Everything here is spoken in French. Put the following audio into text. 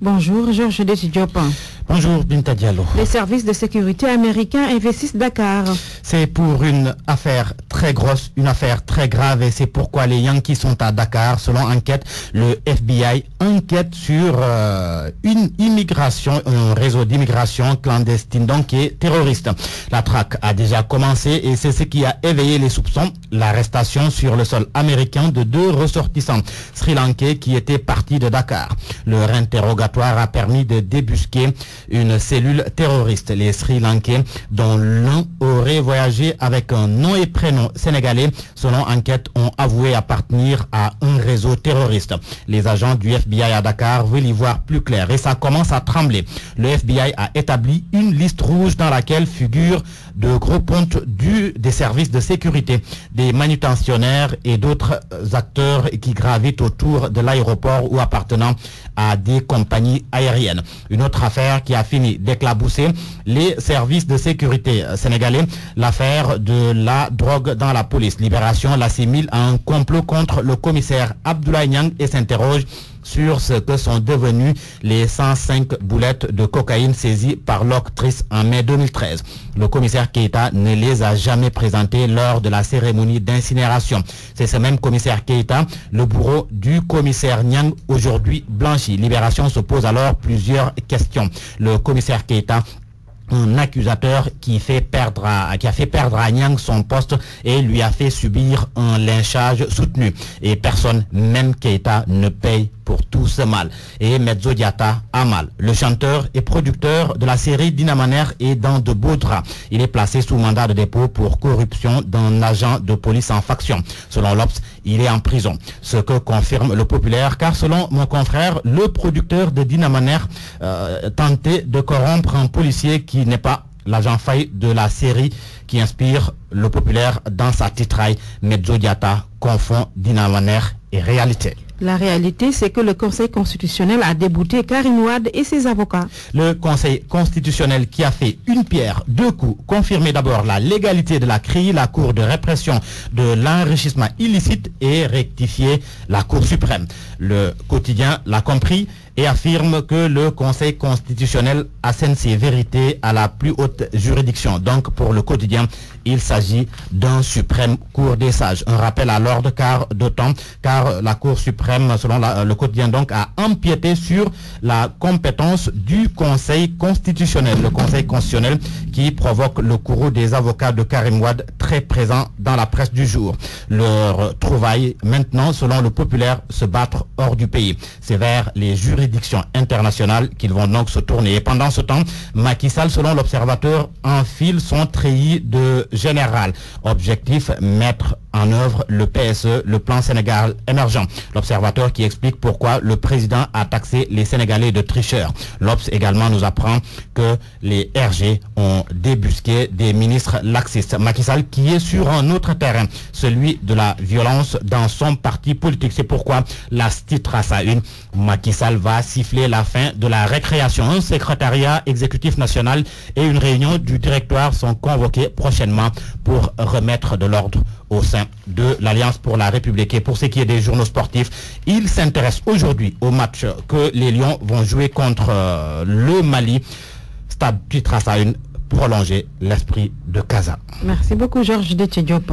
Bonjour, Georges Diop. Bonjour, Binta Diallo. Les services de sécurité américains investissent Dakar. C'est pour une affaire très grosse, une affaire très grave, et c'est pourquoi les Yankees sont à Dakar. Selon enquête, le FBI enquête sur un réseau d'immigration clandestine, donc qui est terroriste. La traque a déjà commencé et c'est ce qui a éveillé les soupçons. L'arrestation sur le sol américain de 2 ressortissants sri-lankais qui étaient partis de Dakar. Leur interrogatoire a permis de débusquer une cellule terroriste. Les Sri-Lankais, dont l'un aurait voyagé avec un nom et prénom sénégalais, selon enquête, ont avoué appartenir à un réseau terroriste. Les agents du FBI à Dakar veulent y voir plus clair et ça commence à trembler. Le FBI a établi une liste rouge dans laquelle figurent de gros pontes des services de sécurité, des manutentionnaires et d'autres acteurs qui gravitent autour de l'aéroport ou appartenant à des compagnies aériennes. Une autre affaire qui a fini d'éclabousser les services de sécurité sénégalais, l'affaire de la drogue dans la police. Libération l'assimile à un complot contre le commissaire Abdoulaye Niang et s'interroge sur ce que sont devenues les 105 boulettes de cocaïne saisies par l'octrice en mai 2013. Le commissaire Keïta ne les a jamais présentées lors de la cérémonie d'incinération. C'est ce même commissaire Keïta, le bourreau du commissaire Niang, aujourd'hui blanchi. Libération se pose alors plusieurs questions. Le commissaire Keïta, un accusateur qui a fait perdre à Niang son poste et lui a fait subir un lynchage soutenu. Et personne, même Keïta, ne paye pour tout ce mal. Et Medzo Diatta a mal. Le chanteur et producteur de la série Dinamaner est dans de beaux draps. Il est placé sous mandat de dépôt pour corruption d'un agent de police en faction. Selon l'Obs, il est en prison. Ce que confirme le Populaire, car selon mon confrère, le producteur de Dinamaner tentait de corrompre un policier qui n'est pas l'agent Faye de la série qui inspire le Populaire dans sa titraille. Medzo Diatta confond Dinamaner et réalité. La réalité, c'est que le Conseil constitutionnel a débouté Karim Wade et ses avocats. Le Conseil constitutionnel qui a fait une pierre, 2 coups, confirmé d'abord la légalité de la CRI, la Cour de répression de l'enrichissement illicite, et rectifié la Cour suprême. Le quotidien l'a compris et affirme que le Conseil constitutionnel assène ses vérités à la plus haute juridiction. Donc pour le quotidien, il s'agit d'un suprême cour des sages. Un rappel à l'ordre car la Cour suprême, selon le quotidien, donc, a empiété sur la compétence du Conseil constitutionnel. Le Conseil constitutionnel qui provoque le courroux des avocats de Karim Wade, très présent dans la presse du jour. Leur trouvaille maintenant, selon le Populaire, se battre hors du pays. C'est vers les juridictions internationales qu'ils vont donc se tourner. Et pendant ce temps, Macky Sall, selon l'Observateur, enfile son treillis de général. Objectif, mettre en œuvre le PSE, le plan Sénégal émergent. L'Observateur qui explique pourquoi le président a taxé les Sénégalais de tricheurs. L'Obs également nous apprend que les RG ont débusqué des ministres laxistes. Macky Sall qui est sur un autre terrain, celui de la violence dans son parti politique. C'est pourquoi la titre à sa une, Macky Sall va siffler la fin de la récréation. Un secrétariat exécutif national et une réunion du directoire sont convoqués prochainement pour remettre de l'ordre au sein de l'Alliance pour la République. Et pour ce qui est des journaux sportifs, il s'intéresse aujourd'hui au match que les Lions vont jouer contre le Mali. Stade titre à sa une, prolonger l'esprit de Casa. Merci beaucoup, Georges Diop.